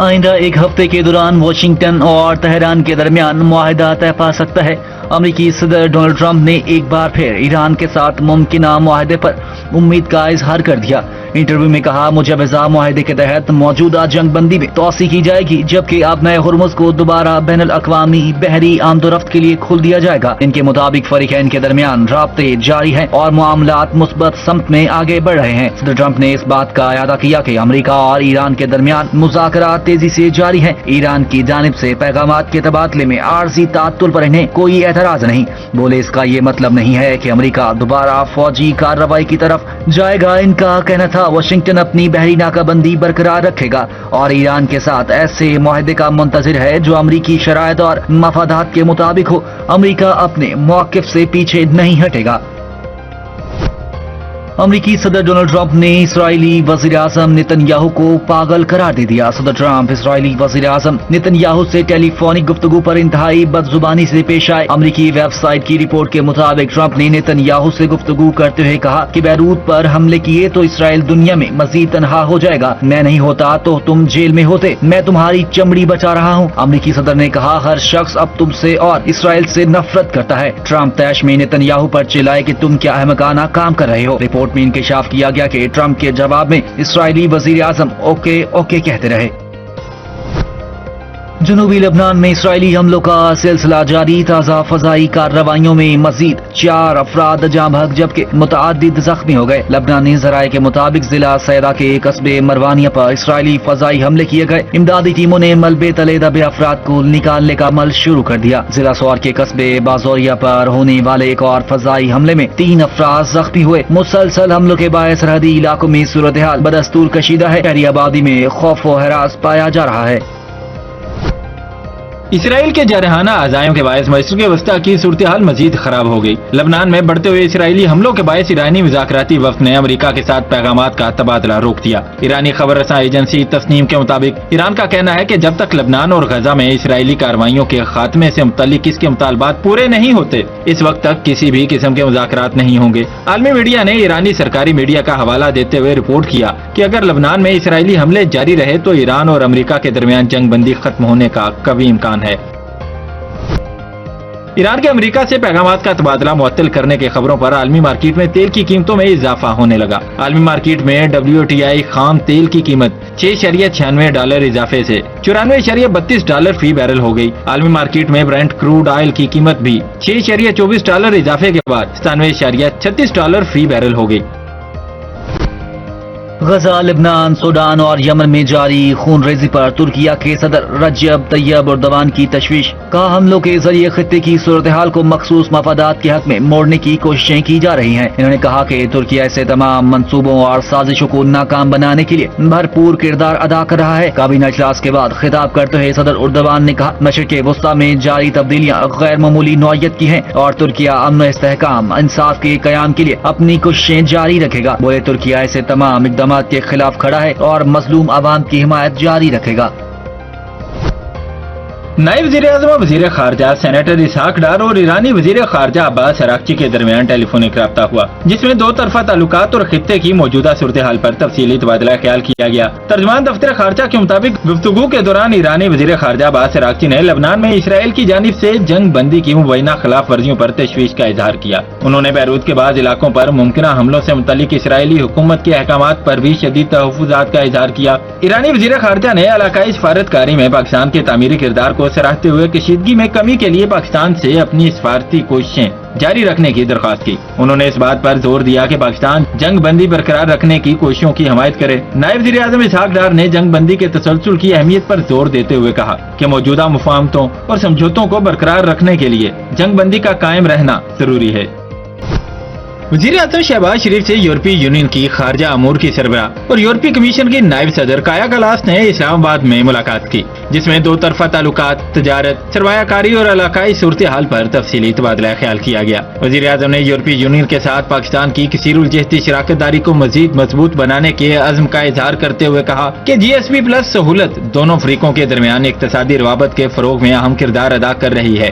آئندہ ایک ہفتے کے دوران واشنگٹن اور تہران کے درمیان معاہدہ طے پا سکتا ہے۔ امریکی صدر ڈونلڈ ٹرمپ نے ایک بار پھر ایران کے ساتھ ممکنہ معاہدے پر امید کا اظہار کر دیا۔ انٹرویو میں کہا، مجوزہ معاہدے کے تحت موجودہ جنگ بندی میں توسیع کی جائے گی، جبکہ اب نئے ہرمز کو دوبارہ بین الاقوامی بحری آمد و رفت کے لیے کھول دیا جائے گا۔ ان کے مطابق فریقین کے درمیان رابطے جاری ہیں اور معاملات مثبت سمت میں آگے بڑھ رہے ہیں۔ صدر ٹرمپ نے اس بات کا اعادہ کیا کہ امریکہ اور ایران کے درمیان مذاکرات تیزی سے جاری ہیں۔ ایران کی جانب سے پیغامات کے تبادلے میں عارضی تعطل پر انہیں کوئی اعتراض نہیں۔ بولے، اس کا یہ مطلب نہیں ہے کہ امریکہ دوبارہ فوجی کارروائی کی طرف جائے گا۔ ان کا کہنا تھا واشنگٹن اپنی بحری ناکہ بندی برقرار رکھے گا اور ایران کے ساتھ ایسے معاہدے کا منتظر ہے جو امریکی شرائط اور مفادات کے مطابق ہو۔ امریکہ اپنے موقف سے پیچھے نہیں ہٹے گا۔ امریکی صدر ڈونلڈ ٹرمپ نے اسرائیلی وزیر اعظم نتن یاہو کو پاگل قرار دے دیا۔ صدر ٹرمپ اسرائیلی وزیر اعظم نتن یاہو سے ٹیلی فونک گفتگو پر انتہائی بد زبانی سے پیش آئے۔ امریکی ویب سائٹ کی رپورٹ کے مطابق ٹرمپ نے نتن یاہو سے گفتگو کرتے ہوئے کہا کہ بیروت پر حملے کیے تو اسرائیل دنیا میں مزید تنہا ہو جائے گا۔ میں نہیں ہوتا تو تم جیل میں ہوتے، میں تمہاری چمڑی بچا رہا ہوں۔ امریکی صدر نے کہا، ہر شخص اب تم سے اور اسرائیل سے نفرت کرتا ہے۔ ٹرمپ طیش میں نتن یاہو پر چلائے کہ تم کیا احمقانہ کام کر رہے ہو۔ رپورٹ میں انکشاف کیا گیا کہ ٹرمپ کے جواب میں اسرائیلی وزیر اعظم اوکے اوکے کہتے رہے۔ جنوبی لبنان میں اسرائیلی حملوں کا سلسلہ جاری۔ تازہ فضائی کارروائیوں میں مزید 4 افراد جاں بحق جبکہ متعدد زخمی ہو گئے۔ لبنانی ذرائع کے مطابق ضلع سیدا کے قصبے مروانیہ پر اسرائیلی فضائی حملے کیے گئے۔ امدادی ٹیموں نے ملبے تلے دبے افراد کو نکالنے کا عمل شروع کر دیا۔ ضلع سوار کے قصبے بازوریا پر ہونے والے ایک اور فضائی حملے میں 3 افراد زخمی ہوئے۔ مسلسل حملوں کے باعث سرحدی علاقوں میں صورتحال بدستور کشیدہ ہے۔ شہری آبادی میں خوف و ہراس پایا جا رہا ہے۔ اسرائیل کے جارحانہ عزائم کے باعث مشرق وسطی کی صورتحال مزید خراب ہو گئی۔ لبنان میں بڑھتے ہوئے اسرائیلی حملوں کے باعث ایرانی مذاکراتی وفد نے امریکہ کے ساتھ پیغامات کا تبادلہ روک دیا۔ ایرانی خبر رساں ایجنسی تسنیم کے مطابق ایران کا کہنا ہے کہ جب تک لبنان اور غزہ میں اسرائیلی کارروائیوں کے خاتمے سے متعلق اس کے مطالبات پورے نہیں ہوتے، اس وقت تک کسی بھی قسم کے مذاکرات نہیں ہوں گے۔ عالمی میڈیا نے ایرانی سرکاری میڈیا کا حوالہ دیتے ہوئے رپورٹ کیا کہ اگر لبنان میں اسرائیلی حملے جاری رہے تو ایران اور امریکہ کے درمیان جنگ بندی ختم ہونے کا قوی امکان ہے۔ ایران کے امریکہ سے پیغامات کا تبادلہ معطل کرنے کی خبروں پر عالمی مارکیٹ میں تیل کی قیمتوں میں اضافہ ہونے لگا۔ عالمی مارکیٹ میں WTI خام تیل کی قیمت $6.96 اضافے سے $94.32 فی بیرل ہو گئی۔ عالمی مارکیٹ میں برنٹ کروڈ آئل کی قیمت بھی $6.24 اضافے کے بعد $97.36 فی بیرل ہو گئی۔ غزہ، لبنان، سوڈان اور یمن میں جاری خون ریزی پر ترکیہ کے صدر رجب طیب اردوان کی تشویش۔ کہا، حملوں کے ذریعے خطے کی صورتحال کو مخصوص مفادات کے حق میں موڑنے کی کوششیں کی جا رہی ہیں۔ انہوں نے کہا کہ ترکیہ ایسے تمام منصوبوں اور سازشوں کو ناکام بنانے کے لیے بھرپور کردار ادا کر رہا ہے۔ کابینہ اجلاس کے بعد خطاب کرتے ہوئے صدر اردوان نے کہا، مشرق وسطی میں جاری تبدیلیاں غیر معمولی نوعیت کی ہیں اور ترکیہ امن و استحکام انصاف کے قیام کے لیے اپنی کوششیں جاری رکھے گا۔ بولے، ترکیہ ایسے تمام اقدامات کے خلاف کھڑا ہے اور مظلوم عوام کی حمایت جاری رکھے گا۔ نائب وزیر اعظم و وزیر خارجہ سینیٹر اسحاق ڈار اور ایرانی وزیر خارجہ عباس اراغچی کے درمیان ٹیلی فونک رابطہ ہوا، جس میں 2 طرفہ تعلقات اور خطے کی موجودہ صورتحال پر تفصیلی تبادلہ خیال کیا گیا۔ ترجمان دفتر خارجہ کے مطابق گفتگو کے دوران ایرانی وزیر خارجہ عباس اراغچی نے لبنان میں اسرائیل کی جانب سے جنگ بندی کی مبینہ خلاف ورزیوں پر تشویش کا اظہار کیا۔ انہوں نے بیروت کے بعض علاقوں پر ممکنہ حملوں سے متعلق اسرائیلی حکومت کے احکامات پر بھی شدید تحفظات کا اظہار کیا۔ ایرانی وزیر خارجہ نے علاقائی سفارتکاری میں پاکستان کے تعمیری کردار کو سراہتے ہوئے کشیدگی میں کمی کے لیے پاکستان سے اپنی سفارتی کوششیں جاری رکھنے کی درخواست کی۔ انہوں نے اس بات پر زور دیا کہ پاکستان جنگ بندی برقرار رکھنے کی کوششوں کی حمایت کرے۔ نائب وزیر اعظم اسحاق ڈار نے جنگ بندی کے تسلسل کی اہمیت پر زور دیتے ہوئے کہا کہ موجودہ مفاہمتوں اور سمجھوتوں کو برقرار رکھنے کے لیے جنگ بندی کا قائم رہنا ضروری ہے۔ وزیر اعظم شہباز شریف سے یورپی یونین کی خارجہ امور کی سربراہ اور یورپی کمیشن کی نائب صدر کایا کلاس نے اسلام آباد میں ملاقات کی، جس میں 2 طرفہ تعلقات، تجارت، سرمایہ کاری اور علاقائی صورتحال پر تفصیلی تبادلہ خیال کیا گیا۔ وزیر اعظم نے یورپی یونین کے ساتھ پاکستان کی کثیر الجہتی شراکت داری کو مزید مضبوط بنانے کے عزم کا اظہار کرتے ہوئے کہا کہ GSP+ سہولت دونوں فریقوں کے درمیان اقتصادی روابط کے فروغ میں اہم کردار ادا کر رہی ہے۔